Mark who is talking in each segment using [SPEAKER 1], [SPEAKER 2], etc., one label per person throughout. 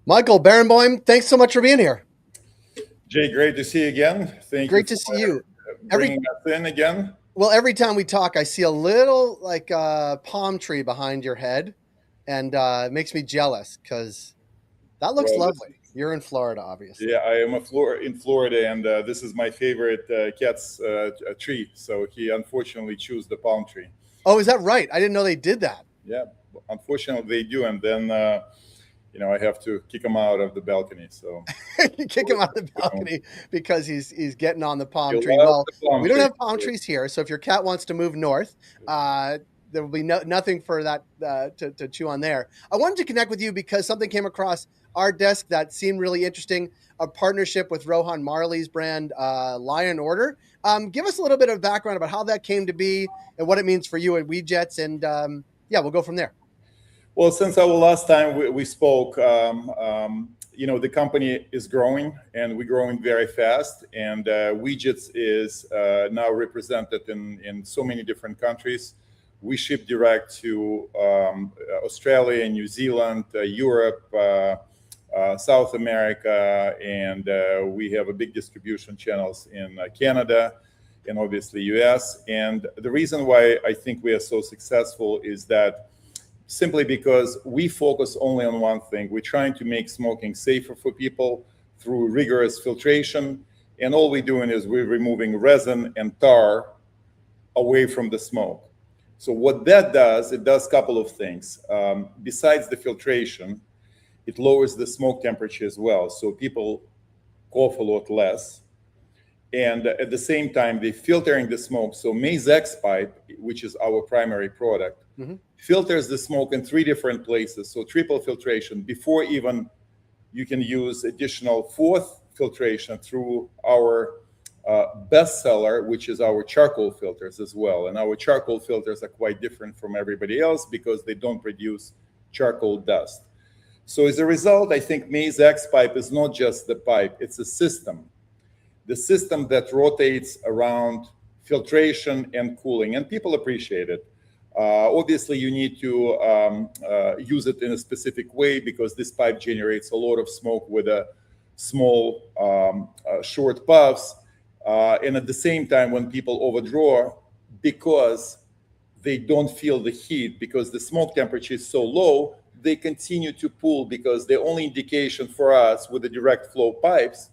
[SPEAKER 1] Michael Barenboym, thanks so much for being here.
[SPEAKER 2] Jay, great to see you again. Thank
[SPEAKER 1] Great
[SPEAKER 2] you
[SPEAKER 1] to see you.
[SPEAKER 2] bringing us in again.
[SPEAKER 1] Well, every time we talk, I see a little palm tree behind your head, and it makes me jealous because that looks
[SPEAKER 2] Well,
[SPEAKER 1] lovely. You're in Florida, obviously.
[SPEAKER 2] yeah, I am in Florida, and this is my favorite cat's tree. So he unfortunately chose the palm tree.
[SPEAKER 1] Oh, is that right? I didn't know they did that.
[SPEAKER 2] Yeah, unfortunately they do, and then I have to kick him out of the balcony. So
[SPEAKER 1] You kick him out of the balcony because he's getting on the
[SPEAKER 2] he
[SPEAKER 1] palm tree.
[SPEAKER 2] loves
[SPEAKER 1] Well,
[SPEAKER 2] the palm
[SPEAKER 1] we don't
[SPEAKER 2] tree.
[SPEAKER 1] have palm trees here, so if your cat wants to move north, there will be nothing for that to chew on there. I wanted to connect with you because something came across our desk that seemed really interesting. A partnership with Rohan Marley's brand, Lion Order. Give us a little bit of background about how that came to be and what it means for you at Weedgets, and we'll go from there.
[SPEAKER 2] Well, since our last time we spoke, the company is growing and we're growing very fast. And Weedgets is now represented in so many different countries. We ship direct to Australia, New Zealand, Europe, South America, and we have a big distribution channels in Canada and obviously US. And the reason why I think we are so successful is that simply because we focus only on one thing. We're trying to make smoking safer for people through rigorous filtration. And all we're doing is we're removing resin and tar away from the smoke. So what that does, it does a couple of things. Besides the filtration, it lowers the smoke temperature as well. So people cough a lot less. And at the same time, they're filtering the smoke. So Maze X pipe, which is our primary product, filters the smoke in 3 different places. So triple filtration before even you can use additional 4th filtration through our bestseller, which is our charcoal filters as well. And our charcoal filters are quite different from everybody else because they don't produce charcoal dust. So as a result, I think Maze X pipe is not just the pipe, it's a system. The system that rotates around filtration and cooling, and people appreciate it. Obviously, you need to use it in a specific way because this pipe generates a lot of smoke with a small, short puffs. And at the same time, when people overdraw, because they don't feel the heat, because the smoke temperature is so low, they continue to pull because the only indication for us with the direct flow pipes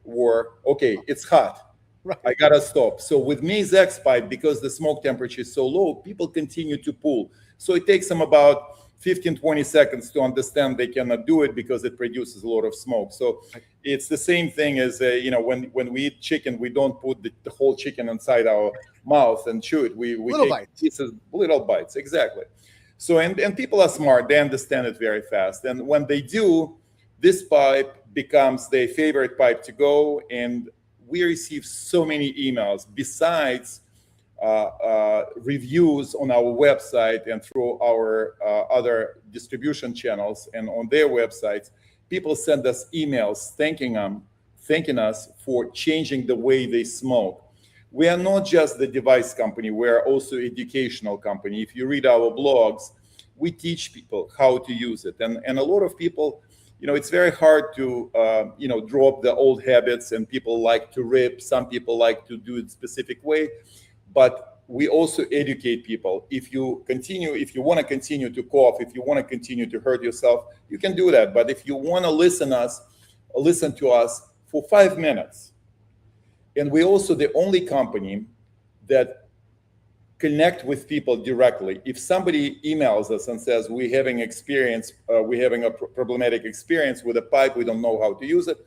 [SPEAKER 2] were, okay, it's hot. Right. I gotta stop. So with Maze X pipe, because the smoke temperature is so low, people continue to pull. So it takes them about 15, 20 seconds to understand they cannot do it because it produces a lot of smoke. So it's the same thing as, when we eat chicken, we don't put the whole chicken inside our mouth and chew it. We take bites. Pieces, little bites, exactly. So, and people are smart, they understand it very fast. And when they do, this pipe becomes their favorite pipe to go. And we receive so many emails besides reviews on our website and through our other distribution channels and on their websites. People send us emails thanking us for changing the way they smoke. We are not just the device company, we are also educational company. If you read our blogs, we teach people how to use it. And a lot of people, it's very hard to, drop the old habits, and people like to rip. Some people like to do it specific way, but we also educate people. If you want to continue to cough, if you want to continue to hurt yourself, you can do that. But if you want to listen to us for 5 minutes, and we're also the only company that connect with people directly. If somebody emails us and says we're having a problematic experience with a pipe, we don't know how to use it,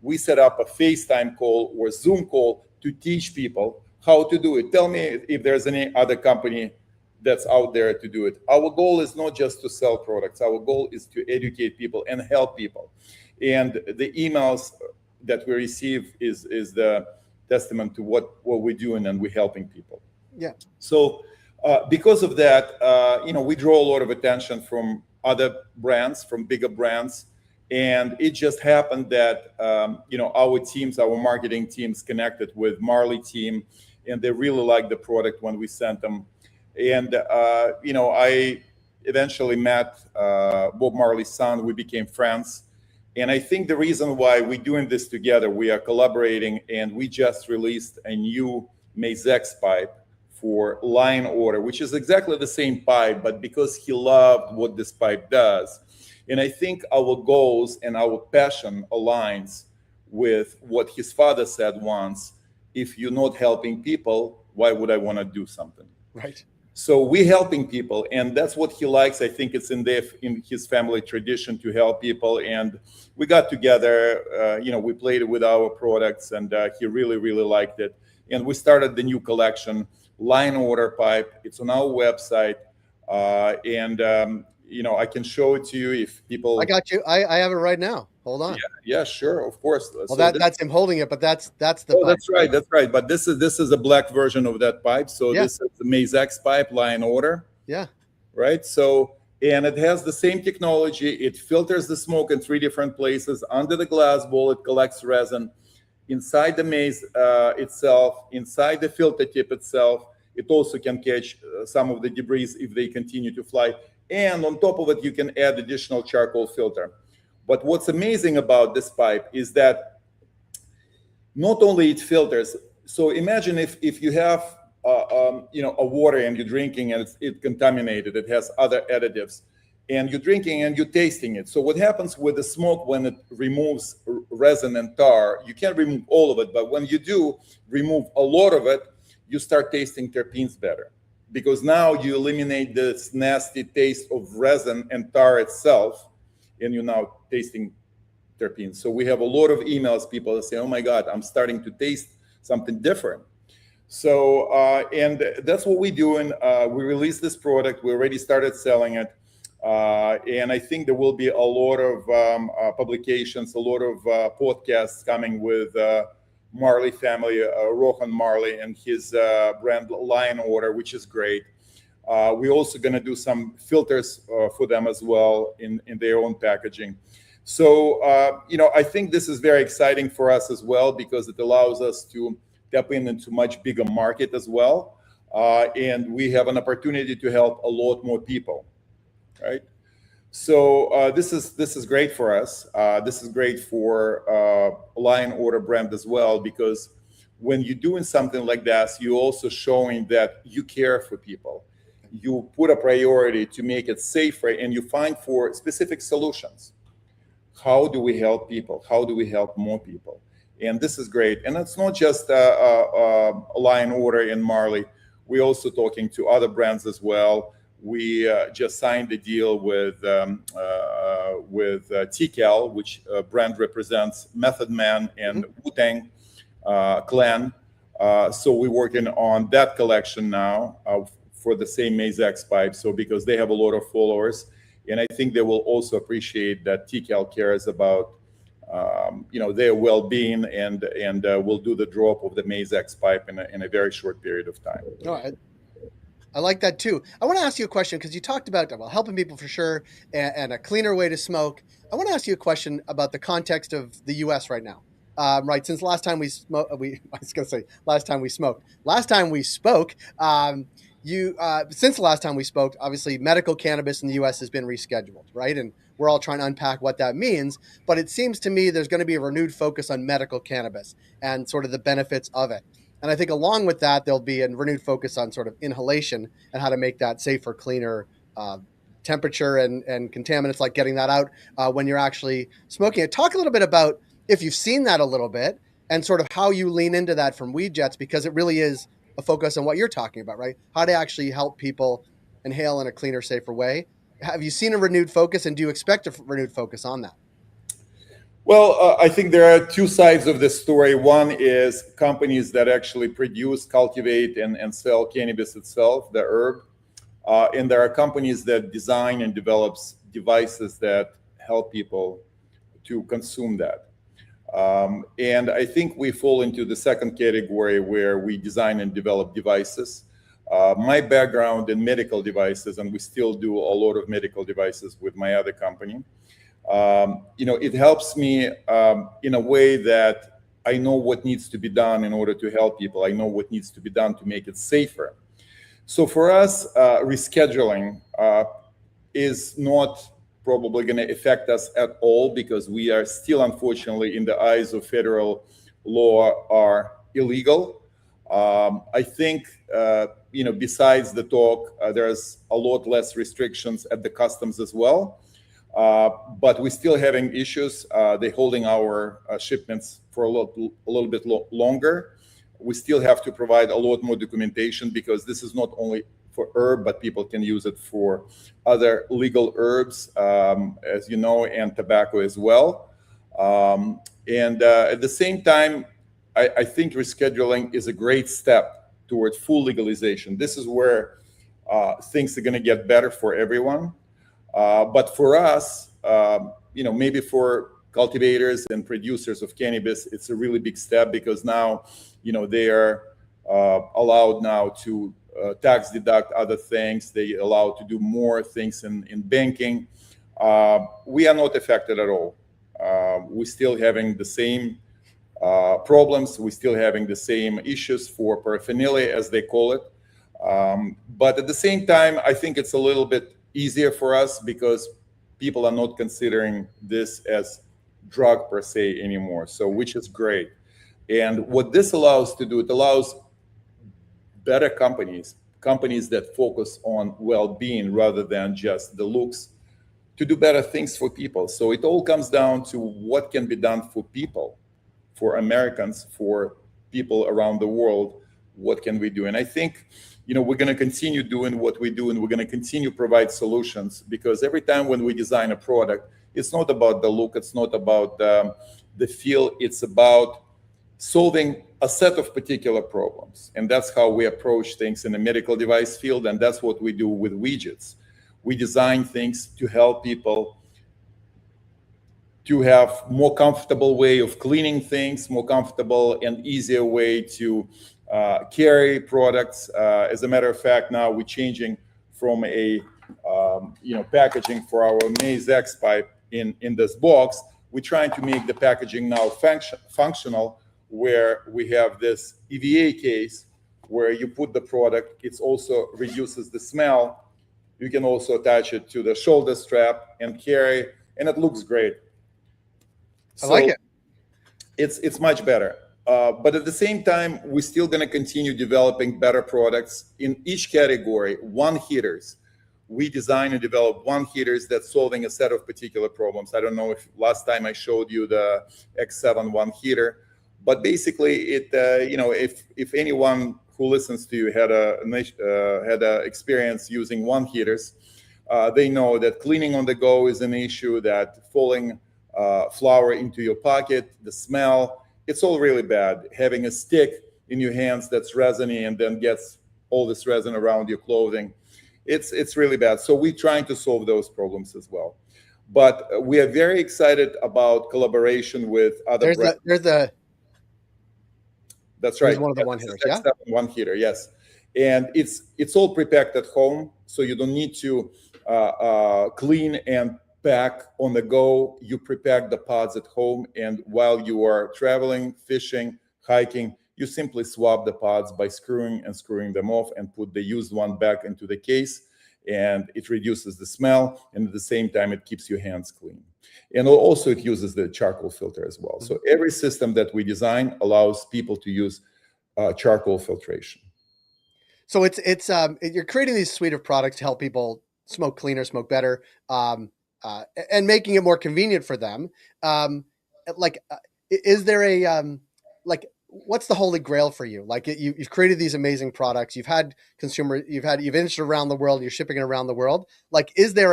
[SPEAKER 2] we set up a FaceTime call or Zoom call to teach people how to do it. Tell me if there's any other company that's out there to do it. Our goal is not just to sell products. Our goal is to educate people and help people. And the emails that we receive is the testament to what we're doing, and we're helping people.
[SPEAKER 1] Yeah.
[SPEAKER 2] So because of that, we draw a lot of attention from other brands, from bigger brands. And it just happened that, our marketing teams connected with Marley team, and they really liked the product when we sent them. And, I eventually met Bob Marley's son. We became friends. And I think the reason why we're doing this together, we are collaborating, and we just released a new Mazex pipe for line order, which is exactly the same pipe, but because he loved what this pipe does. And I think our goals and our passion aligns with what his father said once: if you're not helping people, why would I want to do something?
[SPEAKER 1] Right.
[SPEAKER 2] So we're helping people, and that's what he likes. I think it's in his family tradition to help people. And we got together, we played with our products, and he really, really liked it. And we started the new collection, line order pipe. It's on our website, I can show it to you if people.
[SPEAKER 1] I got you. I have it right now. Hold on.
[SPEAKER 2] Yeah, sure, of course.
[SPEAKER 1] Well, so that's him holding it, but that's the.
[SPEAKER 2] Oh, pipe. That's right. But this is a black version of that pipe. So this is the Mazex pipe, line order.
[SPEAKER 1] Yeah.
[SPEAKER 2] Right. So, and it has the same technology. It filters the smoke in 3 different places. Under the glass bowl, it collects resin. Inside the maze itself, inside the filter tip itself, it also can catch some of the debris if they continue to fly. And on top of it, you can add additional charcoal filter. But what's amazing about this pipe is that not only it filters. So imagine if you have a water and you're drinking and it's contaminated, it has other additives, and you're drinking and you're tasting it. So what happens with the smoke when it removes resin and tar? You can't remove all of it, but when you do remove a lot of it, you start tasting terpenes better, because now you eliminate this nasty taste of resin and tar itself, and you're now tasting terpenes. So we have a lot of emails, people that say, oh my God, I'm starting to taste something different. So, and that's what we're doing. We released this product. We already started selling it. And I think there will be a lot of publications, a lot of podcasts coming with Marley family, Rohan Marley and his brand line order, which is great. We're also going to do some filters for them as well in their own packaging. So, I think this is very exciting for us as well, because it allows us to tap into much bigger market as well. And we have an opportunity to help a lot more people, right? So this is great for us. This is great for line order brand as well, because when you're doing something like that, you're also showing that you care for people. You put a priority to make it safer, and you find for specific solutions. How do we help people? How do we help more people? And this is great. And it's not just a line order in Marley. We're also talking to other brands as well. We just signed a deal with TCal, which brand represents Method Man and Wu-Tang Clan. So we're working on that collection now for the same Mazex pipe. So because they have a lot of followers, and I think they will also appreciate that TCal cares about their well-being, and will do the drop of the Mazex pipe in a very short period of time.
[SPEAKER 1] No, I like that too. I want to ask you a question, because you talked about helping people for sure, and a cleaner way to smoke. I want to ask you a question about the context of the U.S. right now. Right, since last time we spoke, last time we spoke. Since the last time we spoke, obviously medical cannabis in the U.S. has been rescheduled, right? And we're all trying to unpack what that means. But it seems to me there's going to be a renewed focus on medical cannabis and sort of the benefits of it. And I think along with that, there'll be a renewed focus on sort of inhalation and how to make that safer, cleaner, temperature and contaminants, like getting that out when you're actually smoking it. Talk a little bit about if you've seen that a little bit, and sort of how you lean into that from Weedgets, because it really is a focus on what you're talking about, right? How to actually help people inhale in a cleaner, safer way. Have you seen a renewed focus, and do you expect a renewed focus on that?
[SPEAKER 2] Well, I think there are 2 sides of this story. One is companies that actually produce, cultivate, and sell cannabis itself, the herb. And there are companies that design and develops devices that help people to consume that. And I think we fall into the second category, where we design and develop devices. My background in medical devices, and we still do a lot of medical devices with my other company. It helps me in a way that I know what needs to be done in order to help people. I know what needs to be done to make it safer. So for us, rescheduling is not probably going to affect us at all, because we are still, unfortunately, in the eyes of federal law, are illegal. I think, besides the talk, there's a lot less restrictions at the customs as well. But we're still having issues. They're holding our shipments for a little bit longer. We still have to provide a lot more documentation, because this is not only for herb, but people can use it for other legal herbs, as you know, and tobacco as well. And at the same time, I think rescheduling is a great step toward full legalization. This is where things are going to get better for everyone. But for us, maybe for cultivators and producers of cannabis, it's a really big step, because now, they are allowed now to tax deduct other things. They allowed to do more things in banking. We are not affected at all. We're still having the same problems. We're still having the same issues for paraphernalia, as they call it. But at the same time, I think it's a little bit easier for us, because people are not considering this as drug per se anymore. So, which is great. And what this allows to do, it allows better companies that focus on well-being rather than just the looks, to do better things for people. So it all comes down to what can be done for people, for Americans, for people around the world. What can we do? And I think, we're going to continue doing what we do, and we're going to continue provide solutions, because every time when we design a product, it's not about the look, it's not about the feel, it's about solving a set of particular problems. And that's how we approach things in the medical device field, and that's what we do with Weedgets. We design things to help people to have more comfortable way of cleaning things, more comfortable and easier way to carry products. As a matter of fact, now we're changing from a packaging for our Maze X pipe in this box. We're trying to make the packaging now functional, where we have this EVA case where you put the product. It also reduces the smell. You can also attach it to the shoulder strap and carry, and it looks great.
[SPEAKER 1] I like it.
[SPEAKER 2] It's much better. But at the same time, we're still going to continue developing better products in each category. One hitters. We design and develop one hitters that's solving a set of particular problems. I don't know if last time I showed you the X7 one hitter, but basically, if anyone who listens to you had a experience using one hitters, they know that cleaning on the go is an issue. That falling flour into your pocket, the smell, it's all really bad. Having a stick in your hands that's resiny and then gets all this resin around your clothing, it's really bad. So we're trying to solve those problems as well. But we are very excited about collaboration with other brands. That's right.
[SPEAKER 1] There's one of the one hitters, yeah?
[SPEAKER 2] One hitter, yes. And it's all prepacked at home, so you don't need to clean and pack on the go. You prepack the pods at home, and while you are traveling, fishing, hiking, you simply swap the pods by screwing them off and put the used one back into the case, and it reduces the smell, and at the same time, it keeps your hands clean. And also it uses the charcoal filter as well. So every system that we design allows people to use charcoal filtration.
[SPEAKER 1] So it's you're creating these suite of products to help people smoke cleaner, smoke better, and making it more convenient for them. Is there a what's the holy grail for you? Like you've created these amazing products. You've had you've industry around the world. You're shipping it around the world. Like, is there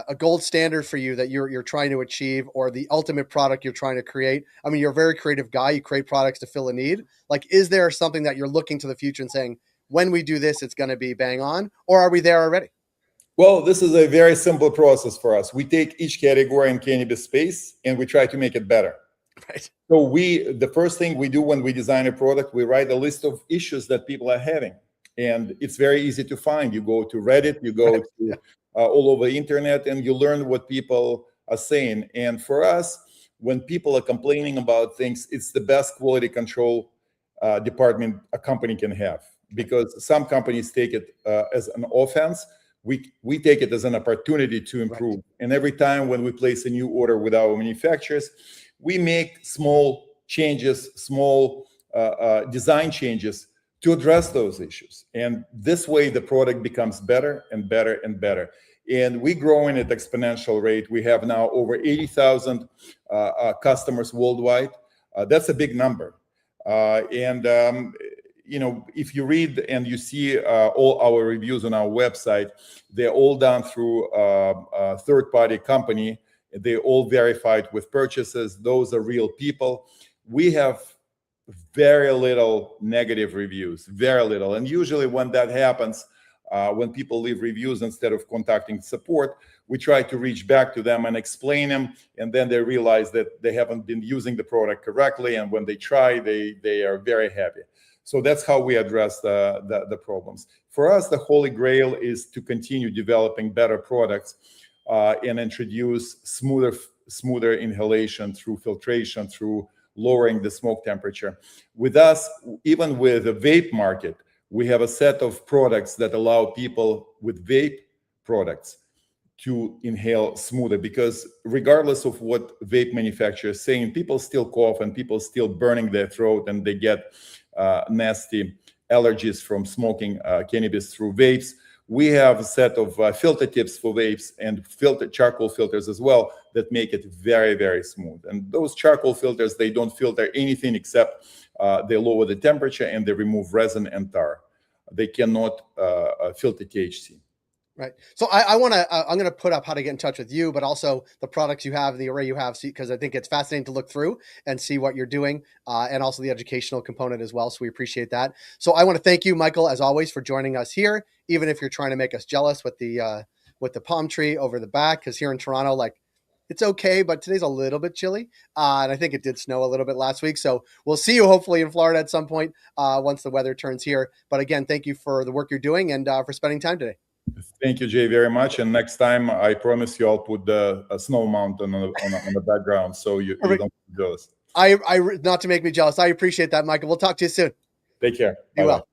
[SPEAKER 1] a gold standard for you that you're trying to achieve, or the ultimate product you're trying to create? I mean, you're a very creative guy. You create products to fill a need. Like, is there something that you're looking to the future and saying, when we do this, it's going to be bang on, or are we there already?
[SPEAKER 2] Well, this is a very simple process for us. We take each category in cannabis space and we try to make it better.
[SPEAKER 1] Right.
[SPEAKER 2] So the first thing we do when we design a product, we write a list of issues that people are having. And it's very easy to find. You go to Reddit, you go to all over the internet, and you learn what people are saying. And for us, when people are complaining about things, it's the best quality control department a company can have, because some companies take it as an offense we take it as an opportunity to improve. Right. And every time when we place a new order with our manufacturers, we make small changes, small design changes to address those issues. And this way, the product becomes better and better and better. And we're growing at exponential rate. We have now over 80,000 customers worldwide. That's a big number. You know, if you read and you see all our reviews on our website, they're all done through a third-party company. They're all verified with purchases. Those are real people. We have very little negative reviews, very little. And usually when that happens, when people leave reviews instead of contacting support, we try to reach back to them and explain them, and then they realize that they haven't been using the product correctly, and when they try, they are very happy. So that's how we address the problems. For us, the holy grail is to continue developing better products and introduce smoother inhalation through filtration, through lowering the smoke temperature. With us, even with the vape market, we have a set of products that allow people with vape products to inhale smoother, because regardless of what vape manufacturers are saying, people still cough and people still burning their throat, and they get nasty allergies from smoking cannabis through vapes. We have a set of filter tips for vapes and charcoal filters as well that make it very, very smooth. And those charcoal filters, they don't filter anything except they lower the temperature and they remove resin and tar. They cannot filter THC.
[SPEAKER 1] Right. So I'm going to put up how to get in touch with you, but also the products you have, the array you have, because I think it's fascinating to look through and see what you're doing, and also the educational component as well. So we appreciate that. So I want to thank you, Michael, as always, for joining us here, even if you're trying to make us jealous with the palm tree over the back, because here in Toronto, like, it's okay, but today's a little bit chilly, and I think it did snow a little bit last week. So we'll see you hopefully in Florida at some point once the weather turns here. But again, thank you for the work you're doing and for spending time today.
[SPEAKER 2] Thank you, Jay, very much. And next time, I promise you, I'll put a snow mountain on the background, so you don't be jealous.
[SPEAKER 1] I not to make me jealous. I appreciate that, Michael. We'll talk to you soon.
[SPEAKER 2] Take care.
[SPEAKER 1] Be well.